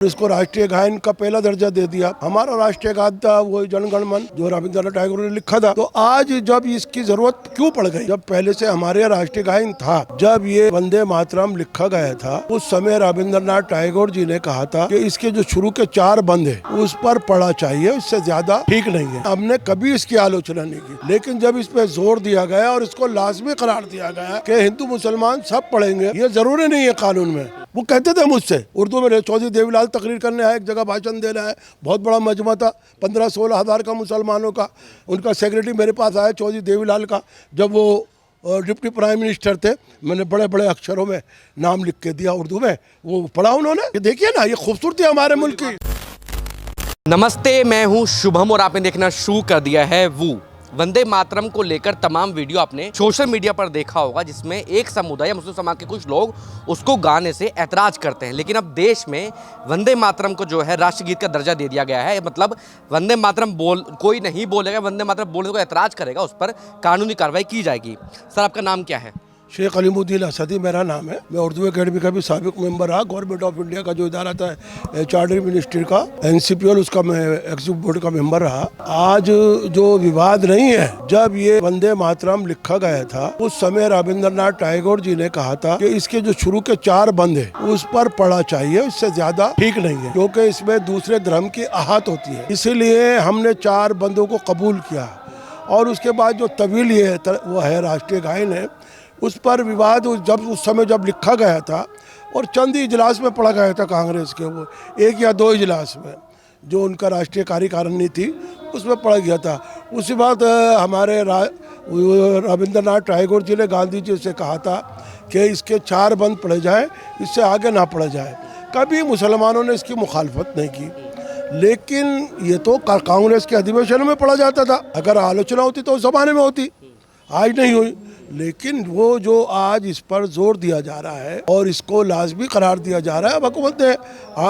इसको राष्ट्रीय गायन का पहला दर्जा दे दिया। हमारा राष्ट्रीय गान था वो जनगण मन जो रविंद्रनाथ टैगोर ने लिखा था। तो आज जब इसकी जरूरत क्यों पड़ गई, जब पहले से हमारे राष्ट्रीय गायन था, जब ये वंदे मातरम लिखा गया था उस समय रविंद्रनाथ टैगोर जी ने कहा था कि इसके जो शुरू के 4 बंद है उस पर पढ़ा चाहिए, इससे ज्यादा ठीक नहीं है। हमने कभी इसकी आलोचना नहीं की, लेकिन जब इस पे जोर दिया गया और इसको लाजमी करार दिया गया कि हिंदू मुसलमान सब पढ़ेंगे, ये जरूरी नहीं है कानून में। वो कहते थे मुझसे उर्दू में, चौधरी देवीलाल तकरीर करने आए, एक जगह भाषण देना है, बहुत बड़ा मजमा था, 15-16 हज़ार का मुसलमानों का। उनका सेक्रेटरी मेरे पास आया चौधरी देवीलाल का, जब वो डिप्टी प्राइम मिनिस्टर थे। मैंने बड़े बड़े अक्षरों में नाम लिख के दिया उर्दू में, वो पढ़ा उन्होंने। ये देखिए ना, ये खूबसूरती है हमारे मुल्क की। नमस्ते, मैं हूं शुभम और आपने देखना शुरू कर दिया है वो वंदे मातरम को लेकर तमाम वीडियो आपने सोशल मीडिया पर देखा होगा, जिसमें एक समुदाय या मुस्लिम समाज के कुछ लोग उसको गाने से ऐतराज करते हैं। लेकिन अब देश में वंदे मातरम को जो है राष्ट्रगीत का दर्जा दे दिया गया है। मतलब वंदे मातरम कोई नहीं बोलेगा, वंदे मातरम बोलने को ऐतराज करेगा, उस पर कानूनी कार्रवाई की जाएगी। सर, आपका नाम क्या है? शेख अलीमुद्दीन असदी मेरा नाम है। मैं उर्दू अकेडमी का भी साबिक मेंबर रहा। गवर्नमेंट ऑफ इंडिया का जो इदारा था चार्टर्ड मिनिस्ट्री का NCPL, उसका मैं एग्जीक्यूटिव बोर्ड का मेंबर रहा। आज जो विवाद नहीं है, जब ये वंदे मातरम लिखा गया था उस समय रविंद्रनाथ टैगोर जी ने कहा था कि इसके जो शुरू के 4 बंद है उस पर पढ़ा चाहिए, इससे ज्यादा ठीक नहीं है, क्योंकि इसमें दूसरे धर्म की आहत होती है। इसीलिए हमने 4 बंदों को कबूल किया। और उसके बाद जो तवील ये वो है राष्ट्रीय गायन है, उस पर विवाद उस समय जब लिखा गया था और चंद ही इजलास में पढ़ा गया था कांग्रेस के, वो 1 या 2 इजलास में जो उनका राष्ट्रीय कार्यकारिणी थी उसमें पढ़ा गया था। उसी बात हमारे रविंद्रनाथ टैगोर जी ने गांधी जी से कहा था कि इसके 4 बंद पढ़े जाए, इससे आगे ना पढ़ा जाए। कभी मुसलमानों ने इसकी मुखालफत नहीं की, लेकिन ये तो कांग्रेस के अधिवेशन में पढ़ा जाता था। अगर आलोचना होती तो उस जमाने में होती, आज नहीं हुई। लेकिन वो जो आज इस पर जोर दिया जा रहा है और इसको लाजमी करार दिया जा रहा है, अब हुकूमत ने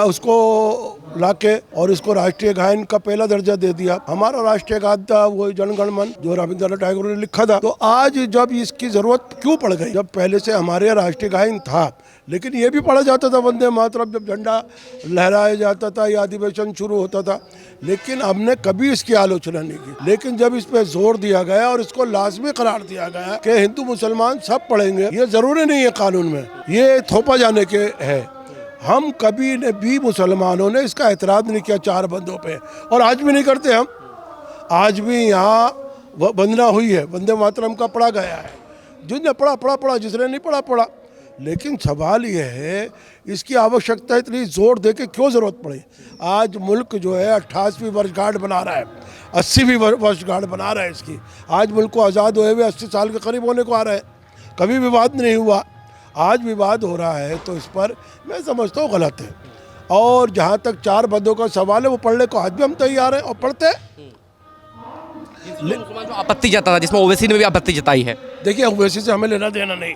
उसको लाके और इसको राष्ट्रीय गायन का पहला दर्जा दे दिया। हमारा राष्ट्रीय गान था वो जनगण मन जो रविंद्रनाथ टैगोर ने लिखा था। तो आज जब इसकी जरूरत क्यों पड़ गई, जब पहले से हमारे राष्ट्रीय गायन था, लेकिन ये भी पढ़ा जाता था वंदे मातरम, जब झंडा लहराया जाता था या अधिवेशन शुरू होता था, लेकिन हमने कभी इसकी आलोचना नहीं की। लेकिन जब इस पे जोर दिया गया और इसको लाजमी करार दिया गया कि हिंदू मुसलमान सब पढ़ेंगे, ये जरूरी नहीं है कानून में, ये थोपा जाने के है। हम कभी ने भी मुसलमानों ने इसका एतराज नहीं किया 4 बंदों पे, और आज भी नहीं करते। हम आज भी यहाँ वंदना हुई है, वंदे मातरम का पढ़ा गया है। जिसने पढ़ा, जिसने नहीं पढ़ा। लेकिन सवाल यह है, इसकी आवश्यकता इतनी जोर दे के क्यों ज़रूरत पड़ी। आज मुल्क जो है 88वीं वर्षगांठ बना रहा है, 80वीं वर्षगांठ बना रहा है इसकी। आज मुल्क को आज़ाद हुए हुए 80 साल के करीब होने को आ रहा है, कभी विवाद नहीं हुआ। आज विवाद हो रहा है तो इस पर मैं समझता हूँ गलत है। और जहाँ तक 4 बंदों का सवाल है, वो पढ़ने को आज भी हम तैयार हैं और पढ़ते हैं। जो आपत्ति जता था, जिसमें ओवैसी ने भी आपत्ति जताई है। देखिए, ओवैसी से हमें लेना देना नहीं।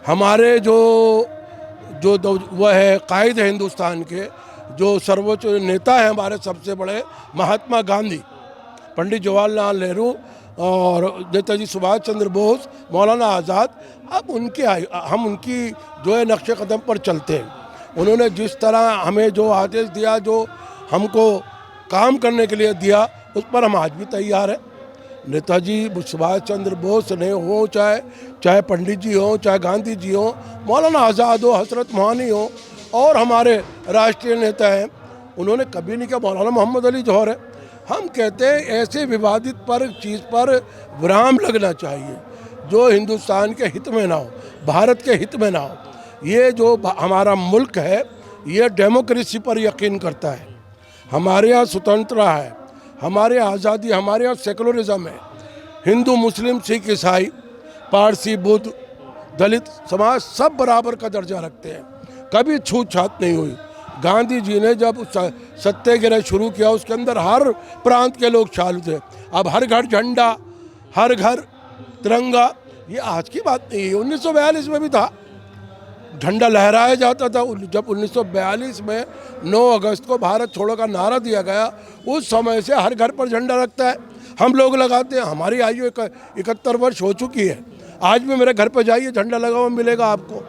हमारे जो वह है कायद है हिंदुस्तान के, जो सर्वोच्च नेता है हमारे सबसे बड़े, महात्मा गांधी, पंडित जवाहरलाल नेहरू और नेताजी सुभाष चंद्र बोस, मौलाना आज़ाद, अब हम उनकी जो है नक्शे कदम पर चलते हैं। उन्होंने जिस तरह हमें जो आदेश दिया, जो हमको काम करने के लिए दिया, उस पर हम आज भी तैयार हैं। नेताजी सुभाष चंद्र बोस ने हो, चाहे पंडित जी हो, चाहे गांधी जी हो, मौलाना आज़ाद हो, हजरत मोहानी हो, और हमारे राष्ट्रीय नेता हैं, उन्होंने कभी नहीं कहा मौलाना मोहम्मद अली जौहर है। हम कहते हैं ऐसे विवादित चीज़ पर विराम लगना चाहिए जो हिंदुस्तान के हित में ना हो, भारत के हित में ना हो। ये जो हमारा मुल्क है, ये डेमोक्रेसी पर यकीन करता है। हमारे यहाँ स्वतंत्रता है, हमारे यहाँ आज़ादी, हमारे यहाँ सेकुलरिज्म है। हिंदू, मुस्लिम, सिख, ईसाई, पारसी, बुद्ध, दलित समाज सब बराबर का दर्जा रखते हैं, कभी छूत छात नहीं हुई। गांधी जी ने जब सत्याग्रह शुरू किया, उसके अंदर हर प्रांत के लोग शामिल थे। अब हर घर झंडा, हर घर तिरंगा, ये आज की बात नहीं है। 1942 में भी था, झंडा लहराया जाता था। जब 1942 में 9 अगस्त को भारत छोड़ो का नारा दिया गया, उस समय से हर घर पर झंडा रखता है, हम लोग लगाते हैं। हमारी आयु 71 वर्ष हो चुकी है। आज भी मेरे घर पर जाइए, झंडा लगा हुआ मिलेगा आपको।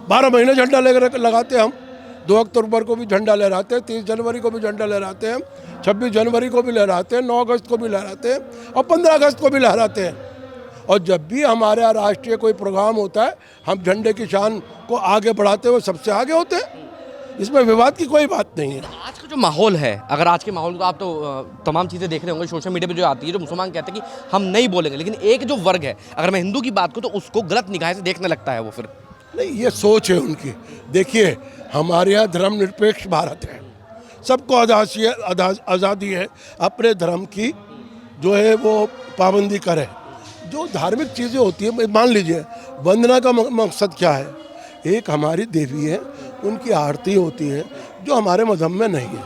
12 महीने झंडा लगाते हम। 2 अक्टूबर को भी झंडा लहराते हैं, 30 जनवरी को भी झंडा लहराते हैं, 26 जनवरी को भी लहराते हैं, 9 अगस्त को भी लहराते हैं और 15 अगस्त को भी लहराते हैं। और जब भी हमारे यहाँ राष्ट्रीय कोई प्रोग्राम होता है, हम झंडे की शान को आगे बढ़ाते हुए सबसे आगे होते हैं। इसमें विवाद की कोई बात नहीं है। आज का जो माहौल है, अगर आज के माहौल को आप तो तमाम चीज़ें देख रहे होंगे सोशल मीडिया पे जो आती है, जो मुसलमान कहते हैं कि हम नहीं बोलेंगे, लेकिन एक जो वर्ग है, अगर मैं हिंदू की बात करूँ तो उसको गलत निगाह से देखने लगता है वो फिर। नहीं, ये सोच है उनकी। देखिए, हमारे यहाँ धर्मनिरपेक्ष भारत है, सबको आज़ादी है अपने धर्म की जो है वो पाबंदी करे। जो धार्मिक चीज़ें होती है, मान लीजिए वंदना का मकसद क्या है, एक हमारी देवी है, उनकी आरती होती है जो हमारे मजहब में नहीं है।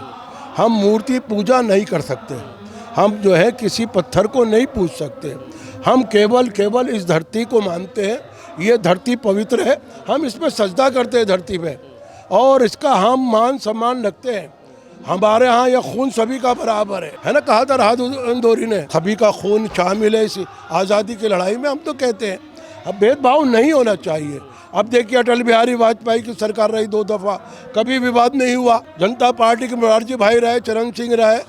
हम मूर्ति पूजा नहीं कर सकते, हम जो है किसी पत्थर को नहीं पूज सकते, हम केवल इस धरती को मानते हैं, ये धरती पवित्र है, हम इस पर सजदा करते हैं धरती पे और इसका हम मान सम्मान रखते हैं। हमारे यहाँ यह खून सभी का बराबर है ना, कहा था राहत इंदौरी ने, सभी का खून शामिल है इस आज़ादी की लड़ाई में। हम तो कहते हैं अब भेदभाव नहीं होना चाहिए। अब देखिए, अटल बिहारी वाजपेयी की सरकार रही 2 दफ़ा, कभी विवाद नहीं हुआ। जनता पार्टी के मोरारजी भाई रहे, चरण सिंह रहे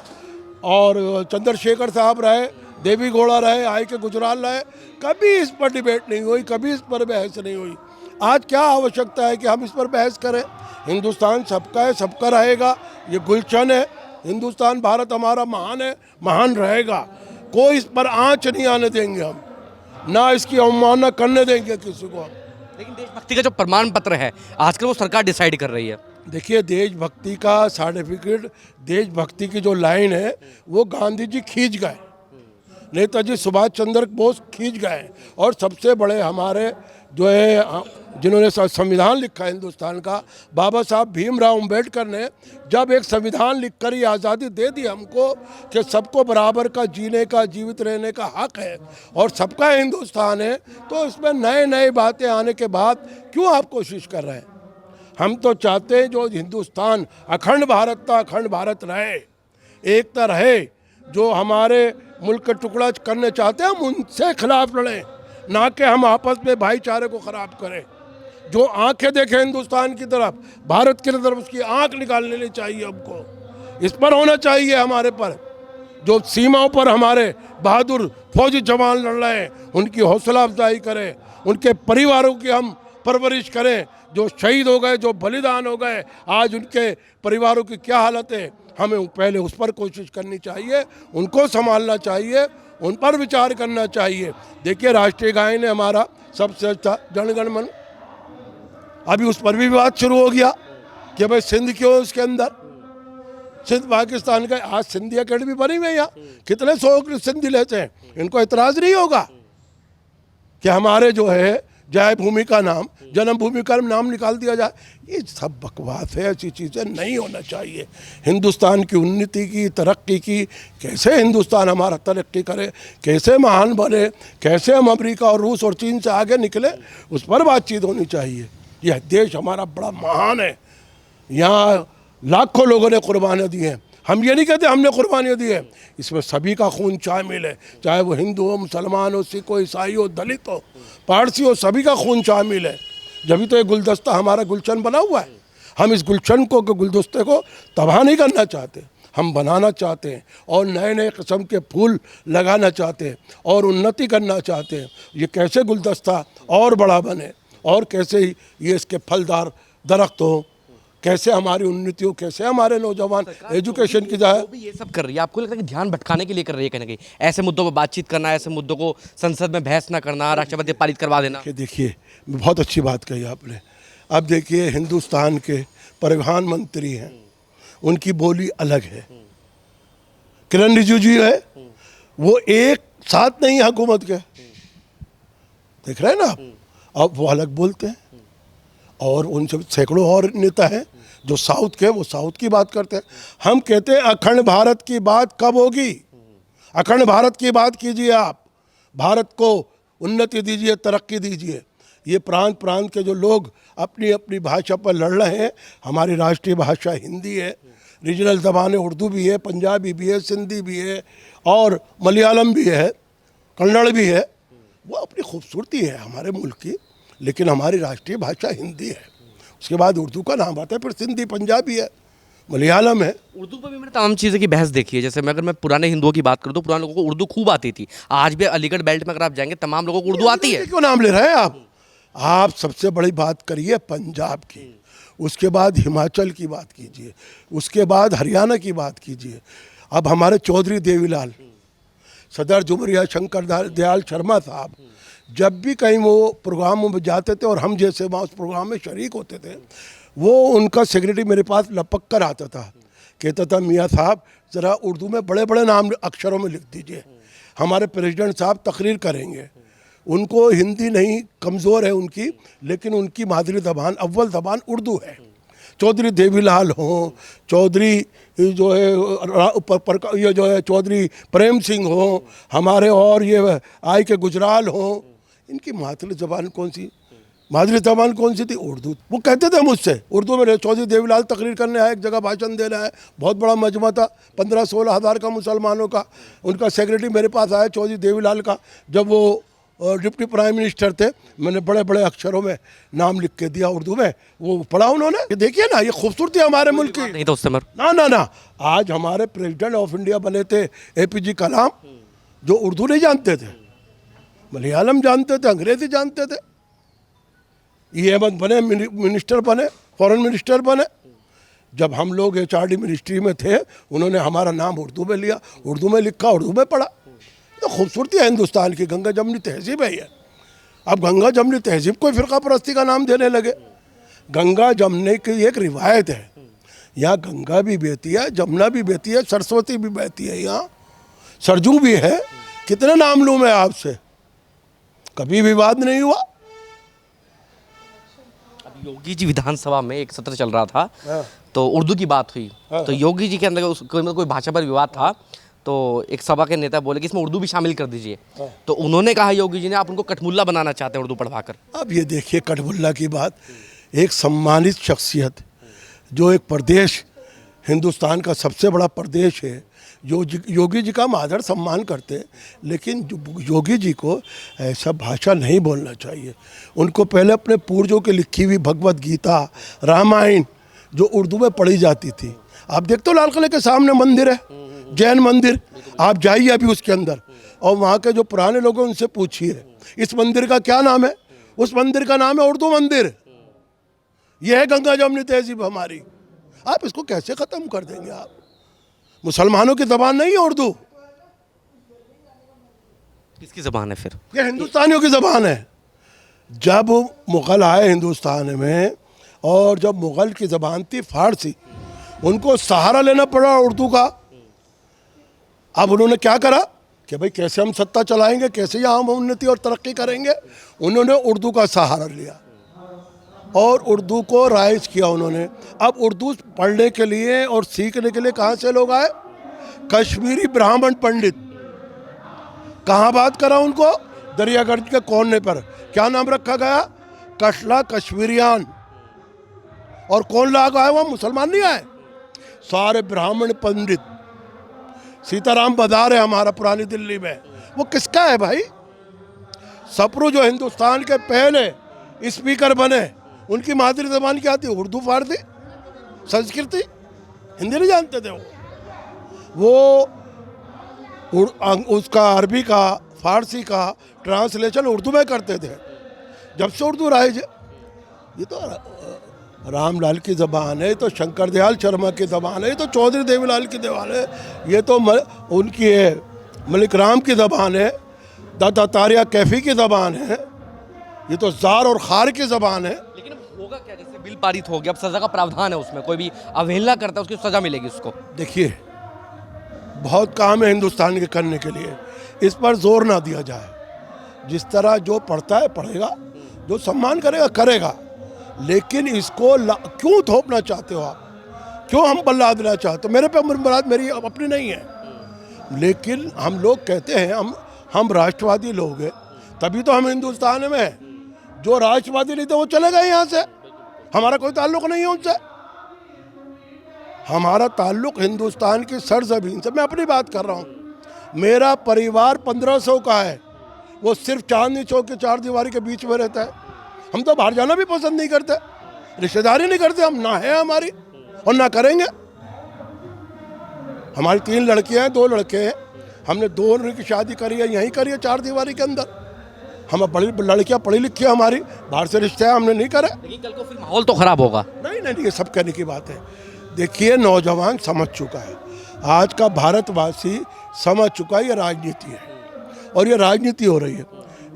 और चंद्रशेखर साहब रहे, देवी गौड़ा रहे, आई के गुजराल रहे, कभी इस पर डिबेट नहीं हुई, कभी इस पर बहस नहीं हुई। आज क्या आवश्यकता है कि हम इस पर बहस करें? हिंदुस्तान सबका है, सबका रहेगा, ये गुलशन है। हिंदुस्तान भारत हमारा महान है, महान रहेगा। कोई इस पर आँच नहीं आने देंगे हम, ना इसकी अवमानना करने देंगे किसी को हम। लेकिन देशभक्ति का जो प्रमाण पत्र है आजकल वो सरकार डिसाइड कर रही है। देखिए, देशभक्ति का सर्टिफिकेट, देशभक्ति की जो लाइन है वो गांधी जी खींच गए, नेताजी सुभाष चंद्र बोस खींच गए और सबसे बड़े हमारे जो है जिन्होंने संविधान लिखा है हिंदुस्तान का, बाबा साहब भीमराव अम्बेडकर ने जब एक संविधान लिखकर ये आज़ादी दे दी हमको कि सबको बराबर का जीने का, जीवित रहने का हक है और सबका हिंदुस्तान है, तो इसमें नए बातें आने के बाद क्यों आप कोशिश कर रहे हैं? हम तो चाहते हैं जो हिंदुस्तान अखंड भारत था, अखंड भारत रहे, एकता रहे। जो हमारे मुल्क का टुकड़ा करने चाहते हैं हम उनसे खिलाफ लड़ें, ना कि हम आपस में भाईचारे को ख़राब करें। जो आंखें देखें हिंदुस्तान की तरफ, भारत की तरफ, उसकी आंख निकाल लेनी चाहिए हमको। इस पर होना चाहिए हमारे पर। जो सीमाओं पर हमारे बहादुर फौजी जवान लड़ रहे हैं उनकी हौसला अफजाई करें, उनके परिवारों की हम परवरिश करें। जो शहीद हो गए, जो बलिदान हो गए, आज उनके परिवारों की क्या हालत है, हमें पहले उस पर कोशिश करनी चाहिए, उनको संभालना चाहिए, उन पर विचार करना चाहिए। देखिए, राष्ट्रीय गायन है हमारा सबसे अच्छा जन गण मन, अभी उस पर भी विवाद शुरू हो गया कि भाई सिंध क्यों है उसके अंदर, सिंध पाकिस्तान का। आज सिंधी अकेडमी बनी हुई है यहाँ, कितने 100 सिंधी लेते हैं, इनको एतराज़ नहीं होगा कि हमारे जो है जय भूमि का नाम, जन्मभूमि का नाम निकाल दिया जाए? ये सब बकवास है, ऐसी चीज़ें नहीं होना चाहिए। हिंदुस्तान की उन्नति की, तरक्की की, कैसे हिंदुस्तान हमारा तरक्की करे, कैसे महान बने, कैसे हम अमेरिका और रूस और चीन से आगे निकले, उस पर बातचीत होनी चाहिए। यह देश हमारा बड़ा महान है, यहाँ लाखों लोगों ने कुर्बानियाँ दी हैं। हम ये नहीं कहते हमने कुर्बानियाँ दी है, इसमें सभी का खून शामिल है, चाहे वो हिंदू हो, मुसलमान हो, सिख हो, ईसाई हो, दलित हो, पारसी हो, सभी का खून शामिल है। जब तो ये गुलदस्ता हमारा गुलशन बना हुआ है। हम इस गुलशन को, गुलदस्ते को तबाह नहीं करना चाहते, हम बनाना चाहते हैं और नए किस्म के फूल लगाना चाहते हैं और उन्नति करना चाहते हैं। ये कैसे गुलदस्ता और बड़ा बने और कैसे ये इसके फलदार दरख्त हो, कैसे हमारी उन्नति हो, कैसे हमारे नौजवान एजुकेशन की जाए। भी ये सब कर रही है, आपको लगता है कि ध्यान भटकाने के लिए कर रही है कहीं ना कहीं? ऐसे मुद्दों पर बातचीत करना, ऐसे मुद्दों को संसद में बहस ना करना, राष्ट्रपति पारित करवा देना। देखिए, बहुत अच्छी बात कही आपने। अब देखिए, हिंदुस्तान के परिवहन मंत्री हैं, उनकी बोली अलग है। किरण रिजिजू है, वो एक साथ नहीं है हुकूमत के, देख रहे हैं ना, अब वो अलग बोलते हैं। और उनसे सैकड़ों और नेता हैं जो साउथ के, वो साउथ की बात करते हैं। हम कहते हैं अखंड भारत की बात कब होगी? अखंड भारत की बात कीजिए आप, भारत को उन्नति दीजिए, तरक्की दीजिए। ये प्रांत प्रांत के जो लोग अपनी अपनी भाषा पर लड़ रहे हैं, हमारी राष्ट्रीय भाषा हिंदी है, रीजनल ज़बानें उर्दू भी है, पंजाबी भी है, सिंधी भी है और मलयालम भी है, कन्नड़ भी है। वो अपनी खूबसूरती है हमारे मुल्क की, लेकिन हमारी राष्ट्रीय भाषा हिंदी है। उसके बाद उर्दू का नाम आता है, फिर सिंधी, पंजाबी है, मलयालम है। उर्दू पर भी मैंने तमाम चीज़ें की बहस देखी है। जैसे मैं अगर मैं पुराने हिंदुओं की बात करूँ तो पुराने लोगों को उर्दू खूब आती थी। आज भी अलीगढ़ बेल्ट में अगर आप जाएंगे तमाम लोगों को उर्दू आती है। क्यों नाम ले रहे हैं आप सबसे बड़ी बात करिए पंजाब की, उसके बाद हिमाचल की बात कीजिए, उसके बाद हरियाणा की बात कीजिए। अब हमारे चौधरी देवीलाल, सदर जुमरिया शंकर दयाल शर्मा साहब, जब भी कहीं वो प्रोग्रामों में जाते थे और हम जैसे वहाँ उस प्रोग्राम में शरीक होते थे, वो उनका सेक्रेटरी मेरे पास लपक कर आता था, कहता था मियाँ साहब ज़रा उर्दू में बड़े बड़े नाम अक्षरों में लिख दीजिए, हमारे प्रेसिडेंट साहब तकरीर करेंगे। उनको हिंदी नहीं, कमज़ोर है उनकी, लेकिन उनकी मादरी ज़बान, अव्वल ज़बान उर्दू है। चौधरी देवीलाल हों, चौधरी जो है ये जो है चौधरी प्रेम सिंह हों, हमारे और ये आई के गुजराल हों, इनकी मादरी ज़बान कौन सी, मादरी ज़बान कौन सी थी? उर्दू। वो कहते थे मुझसे उर्दू में, चौधरी देवीलाल तकरीर करने आए, एक जगह भाषण देना है, बहुत बड़ा मजमा था, 15-16 हज़ार का मुसलमानों का। उनका सेक्रेटरी मेरे पास आया चौधरी देवीलाल का, जब वो डिप्टी प्राइम मिनिस्टर थे, मैंने बड़े बड़े अक्षरों में नाम लिख के दिया उर्दू में, वो पढ़ा उन्होंने। ये देखिए ना, ये खूबसूरती हमारे मुल्क की। नहीं तो उससे ना आज हमारे प्रेसिडेंट ऑफ इंडिया बने थे APJ कलाम, जो उर्दू नहीं जानते थे, मलयालम जानते थे, अंग्रेजी जानते थे। ये अहमद बने मिनिस्टर बने, फॉरेन मिनिस्टर बने। जब हम लोग HRD मिनिस्ट्री में थे, उन्होंने हमारा नाम उर्दू में लिया, उर्दू में लिखा, उर्दू में पढ़ा। तो खूबसूरती है हिंदुस्तान की, गंगा जमनी तहजीब है ये। अब गंगा जमनी तहजीब को फ़िरका परस्ती का नाम देने लगे। गंगा जमने की एक रिवायत है, यहाँ गंगा भी बहती है, जमुना भी बहती है, सरस्वती भी बहती है, यहाँ सरजू भी है। कितने नाम लूँ मैं आपसे, कभी विवाद नहीं हुआ। योगी जी विधानसभा में एक सत्र चल रहा था, तो उर्दू की बात हुई, तो योगी जी के अंदर कोई भाषा पर विवाद था, तो एक सभा के नेता बोले कि इसमें उर्दू भी शामिल कर दीजिए। तो उन्होंने कहा योगी जी ने, आप उनको कठमुल्ला बनाना चाहते हैं उर्दू पढ़वाकर। अब ये देखिए कठमुल्ला की बात, एक सम्मानित शख्सियत जो एक प्रदेश, हिंदुस्तान का सबसे बड़ा प्रदेश है, योगी जी का हम आदर सम्मान करते हैं, लेकिन योगी जी को ऐसा भाषा नहीं बोलना चाहिए। उनको पहले अपने पूर्वजों की लिखी हुई भगवत गीता, रामायण जो उर्दू में पढ़ी जाती थी, आप देखते हो लाल किले के सामने मंदिर है, जैन मंदिर, आप जाइए अभी उसके अंदर, और वहाँ के जो पुराने लोग हैं उनसे पूछिए इस मंदिर का क्या नाम है, उस मंदिर का नाम है उर्दू मंदिर। यह है गंगा जमनी तहजीब हमारी। आप इसको कैसे ख़त्म कर देंगे? आप मुसलमानों की ज़बान नहीं है उर्दू, किसकी ज़बान है फिर? ये हिंदुस्तानियों की ज़बान है। जब मुग़ल आए हिंदुस्तान में, और जब मुग़ल की ज़बान थी फ़ारसी, उनको सहारा लेना पड़ा उर्दू का। अब उन्होंने क्या करा कि भाई कैसे हम सत्ता चलाएंगे, कैसे यहाँ हम उन्नति और तरक्की करेंगे, उन्होंने उर्दू का सहारा लिया और उर्दू को राइज किया उन्होंने। अब उर्दू पढ़ने के लिए और सीखने के लिए कहाँ से लोग आए? कश्मीरी ब्राह्मण पंडित। कहाँ बात करा उनको? दरियागंज के कोने पर। क्या नाम रखा गया? कशला कश्मीरियान। और कौन लोग आए? वहाँ मुसलमान नहीं आए, सारे ब्राह्मण पंडित। सीताराम बाजार है हमारा पुरानी दिल्ली में, वो किसका है भाई? सप्रू जो हिंदुस्तान के पहले स्पीकर बने, उनकी मादरी ज़बान क्या थी? उर्दू, फारसी, संस्कृति, हिंदी नहीं जानते थे वो उसका अरबी का, फारसी का ट्रांसलेशन उर्दू में करते थे। जब से उर्दू राइज, ये तो रामलाल की ज़बान है, तो शंकर दयाल शर्मा की ज़बान है, ये तो चौधरी देवीलाल की ज़बान है, ये तो उनकी है मलिक राम की ज़बान है, दादा तारिया कैफ़ी की ज़बान है, ये तो ज़ार और खार की ज़बान है। लेकिन होगा क्या, जैसे बिल पारित हो गया, अब सज़ा का प्रावधान है उसमें, कोई भी अवहेलना करता है उसकी सज़ा मिलेगी उसको। देखिए बहुत काम है हिंदुस्तान के करने के लिए, इस पर जोर ना दिया जाए। जिस तरह जो पढ़ता है पढ़ेगा, जो सम्मान करेगा करेगा, लेकिन इसको क्यों थोपना चाहते हो आप? क्यों हम बल्ला देना चाहते हो? मेरे पे मुराद मेरी अपनी नहीं है, लेकिन हम लोग कहते हैं हम राष्ट्रवादी लोग हैं, तभी तो हम हिंदुस्तान में हैं। जो राष्ट्रवादी नहीं थे वो चले गए यहाँ से, हमारा कोई ताल्लुक नहीं है उनसे। हमारा ताल्लुक हिंदुस्तान की सरजमीन से। मैं अपनी बात कर रहा हूँ, मेरा परिवार 1500 का है, वो सिर्फ चांदनी चौक के चार दीवारी के बीच में रहता है। हम तो बाहर जाना भी पसंद नहीं करते, रिश्तेदारी नहीं करते हम, ना है हमारी और ना करेंगे। हमारी 3 लड़कियां हैं, 2 लड़के हैं, हमने 2 की शादी करी है, यहीं करी है 4 दीवारी के अंदर। हम बड़ी लड़कियां पढ़ी लिखी है हमारी, बाहर से रिश्ते हैं, हमने नहीं करे। लेकिन कल को फिर माहौल तो खराब होगा। नहीं नहीं, ये सब कहने की बात है। देखिए, नौजवान समझ चुका है, आज का भारतवासी समझ चुका है ये राजनीति है और ये राजनीति हो रही है।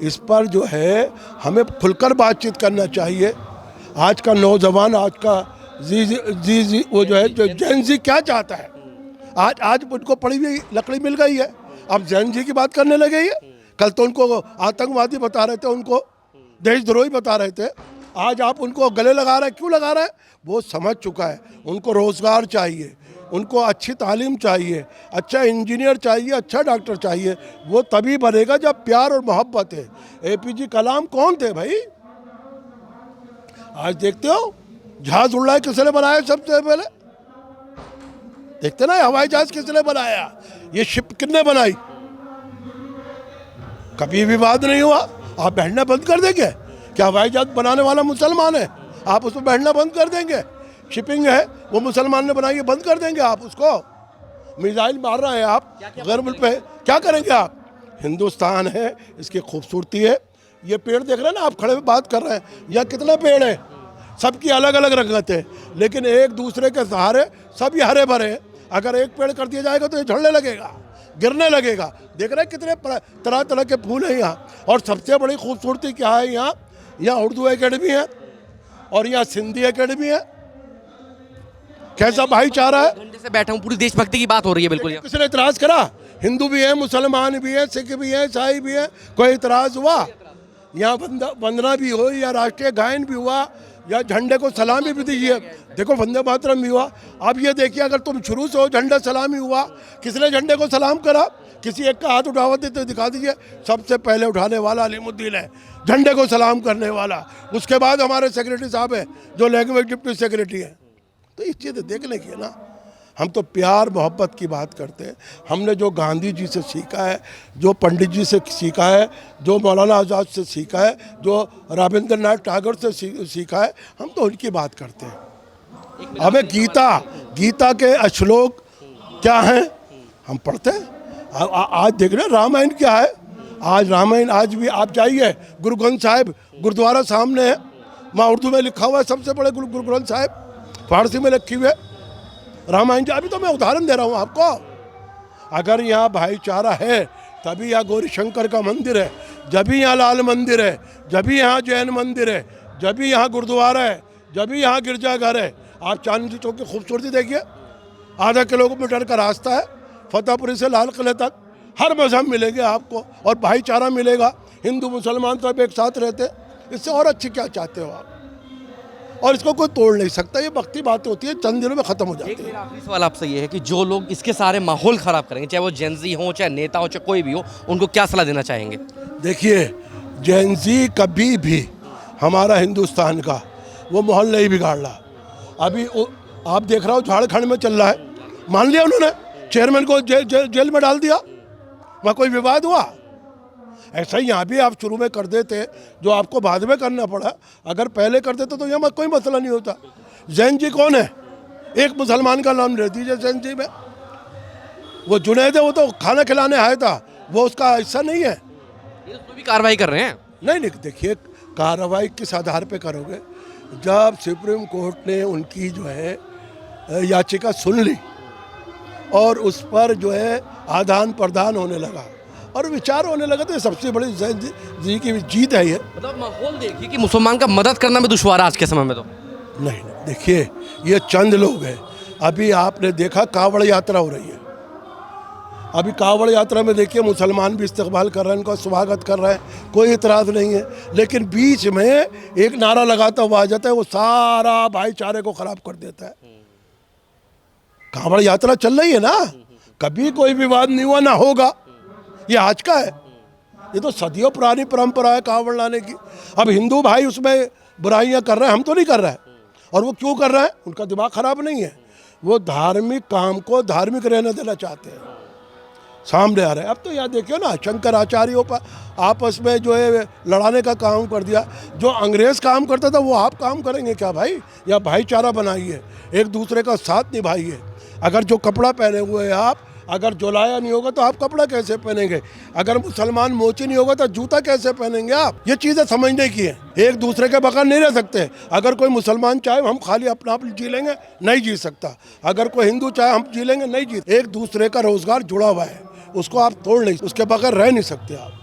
इस पर जो है हमें खुलकर बातचीत करना चाहिए। आज का नौजवान, आज का जी वो जो है जो जेन जी क्या चाहता है, आज उनको पड़ी हुई लकड़ी मिल गई है, अब जेन जी की बात करने लगे ये। कल तो उनको आतंकवादी बता रहे थे, उनको देशद्रोही बता रहे थे, आज आप उनको गले लगा रहे हैं। क्यों लगा रहे हैं? वो समझ चुका है उनको रोज़गार चाहिए, उनको अच्छी तालीम चाहिए, अच्छा इंजीनियर चाहिए, अच्छा डॉक्टर चाहिए। वो तभी बनेगा जब प्यार और मोहब्बत है। APJ कलाम कौन थे भाई? आज देखते हो जहाज उड़ रहा है, किसने बनाया सबसे पहले? देखते ना, हवाई जहाज किसने बनाया, ये शिप किसने बनाई? कभी विवाद नहीं हुआ। आप बैठना बंद कर देंगे क्या? हवाई जहाज बनाने वाला मुसलमान है, आप उसमें बैठना बंद कर देंगे? शिपिंग है वो मुसलमान ने बनाई है, बंद कर देंगे आप उसको? मिसाइल मार रहे हैं आप गैर मुल्क पे, क्या करेंगे आप? हिंदुस्तान है, इसकी खूबसूरती है। ये पेड़ देख रहे हैं ना, आप खड़े बात कर रहे हैं, यहाँ कितने पेड़ हैं, सबकी अलग अलग रंगत है, लेकिन एक दूसरे के सहारे सब ये हरे भरे हैं। अगर एक पेड़ कर दिया जाएगा तो ये झड़ने लगेगा, गिरने लगेगा। देख रहे हैं कितने तरह तरह के फूल हैं यहाँ। और सबसे बड़ी खूबसूरती क्या है यहाँ? यहाँ उर्दू एकेडमी है और यहाँ सिंधी एकेडमी है। कैसा भाईचारा है। घंटे से बैठा हूँ, पूरी देशभक्ति की बात हो रही है। बिल्कुल किसने इतराज करा? हिंदू भी है, मुसलमान भी है, सिख भी है, ईसाई भी है, कोई इतराज हुआ? यहाँ वंदना भी हो, या राष्ट्रीय गायन भी हुआ, या झंडे को सलामी भी दीजिए। देखो वंदे मातरम भी हुआ। अब ये देखिए, अगर तुम शुरू से हो झंडा सलामी हुआ, किसने झंडे को सलाम करा? किसी एक का हाथ उठावा देते दिखा दीजिए। सबसे पहले उठाने वाला अलीमुद्दीन है, झंडे को सलाम करने वाला। उसके बाद हमारे सेक्रेटरी साहब है जो लैंग्वेज डिप्टी सेक्रेटरी है। तो ये चीज़ें देखने की है ना। हम तो प्यार मोहब्बत की बात करते हैं। हमने जो गांधी जी से सीखा है, जो पंडित जी से सीखा है, जो मौलाना आज़ाद से सीखा है, जो रविंद्रनाथ टैगोर से सीखा है, हम तो उनकी बात करते हैं। हमें गीता के श्लोक क्या हैं हम पढ़ते हैं। आज देख रहे रामायण क्या है। आज रामायण, आज भी आप जाइए गुरु ग्रंथ साहिब गुरुद्वारा सामने है, वहाँ उर्दू में लिखा हुआ है, सबसे बड़े गुरु ग्रंथ साहिब, फारसी में लिखी हुई है रामायण। अभी तो मैं उदाहरण दे रहा हूँ आपको। अगर यहाँ भाईचारा है तभी यहाँ गौरी शंकर का मंदिर है, जब भी यहाँ लाल मंदिर है, जब भी यहाँ जैन मंदिर है, जब भी यहाँ गुरुद्वारा है, जब भी यहाँ गिरजाघर है। आप चांदनी चौक की खूबसूरती देखिए, आधा किलोमीटर का रास्ता है फतेहपुरी से लाल किले तक। हर मजहब मिलेंगे आपको और भाईचारा मिलेगा। हिंदू मुसलमान सब एक साथ रहते, इससे और अच्छी क्या चाहते हो आप? और इसको कोई तोड़ नहीं सकता। ये वक्ती बातें होती है, चंद दिनों में खत्म हो जाती है। मेरा आखिरी सवाल आपसे ये है कि जो लोग इसके सारे माहौल खराब करेंगे, चाहे वो जेनजी हो, चाहे नेता हो, चाहे कोई भी हो, उनको क्या सलाह देना चाहेंगे? देखिए, जेनजी कभी भी हमारा हिंदुस्तान का वो माहौल नहीं बिगाड़ रहा। अभी आप देख रहे हो झारखंड में चल रहा है, मान लिया उन्होंने, चेयरमैन को जेल में डाल दिया, वहाँ कोई विवाद हुआ? ऐसा ही यहाँ भी आप शुरू में कर देते, जो आपको बाद में करना पड़ा। अगर पहले कर देते तो यहाँ कोई मसला नहीं होता। जैन जी कौन है? एक मुसलमान का नाम ले दीजिए जैन जी में। वो जुनैद है, वो तो खाना खिलाने आया था, वो उसका हिस्सा नहीं है। ये तो भी कार्रवाई कर रहे हैं। नहीं, देखिए कार्रवाई किस आधार पे करोगे? जब सुप्रीम कोर्ट ने उनकी जो है याचिका सुन ली और उस पर जो है आदान प्रदान होने लगा और विचार होने लगा, तो ये सबसे बड़ी जैन जी की जीत है। ये मतलब माहौल देखिए कि मुसलमान का मदद करना भी दुश्वार है आज के समय में। तो नहीं, देखिए ये चंद लोग हैं। अभी आपने देखा कावड़ यात्रा हो रही है, अभी कावड़ यात्रा में देखिए मुसलमान भी इस्तकबाल कर रहे हैं, उनका स्वागत कर रहे हैं, कोई इतराज़ नहीं है। लेकिन बीच में एक नारा लगाता हुआ आ जाता है, वो सारा भाईचारे को ख़राब कर देता है। कावड़ यात्रा चल रही है ना, कभी कोई विवाद नहीं हुआ, ना होगा। ये आज का है, ये तो सदियों पुरानी परंपरा है कावड़ लाने की। अब हिंदू भाई उसमें बुराइयां कर रहे हैं, हम तो नहीं कर रहे हैं। और वो क्यों कर रहे हैं? उनका दिमाग खराब नहीं है, वो धार्मिक काम को धार्मिक रहने देना चाहते हैं। सामने आ रहे हैं। अब तो यहाँ देखिए ना, शंकराचार्यों पर आपस में जो है लड़ाने का काम कर दिया। जो अंग्रेज़ काम करता था वो आप काम करेंगे क्या भाई? या भाईचारा बनाइए, एक दूसरे का साथ निभाइए। अगर जो कपड़ा पहने हुए हैं आप, अगर जोलाया नहीं होगा तो आप कपड़ा कैसे पहनेंगे? अगर मुसलमान मोची नहीं होगा तो जूता कैसे पहनेंगे आप? ये चीज़ें समझने की है। एक दूसरे के बगैर नहीं रह सकते। अगर कोई मुसलमान चाहे हम खाली अपना आप जी लेंगे, नहीं जी सकता। अगर कोई हिंदू चाहे हम जी लेंगे, नहीं जी। एक दूसरे का रोजगार जुड़ा हुआ है, उसको आप तोड़ नहीं, उसके बगैर रह नहीं सकते आप।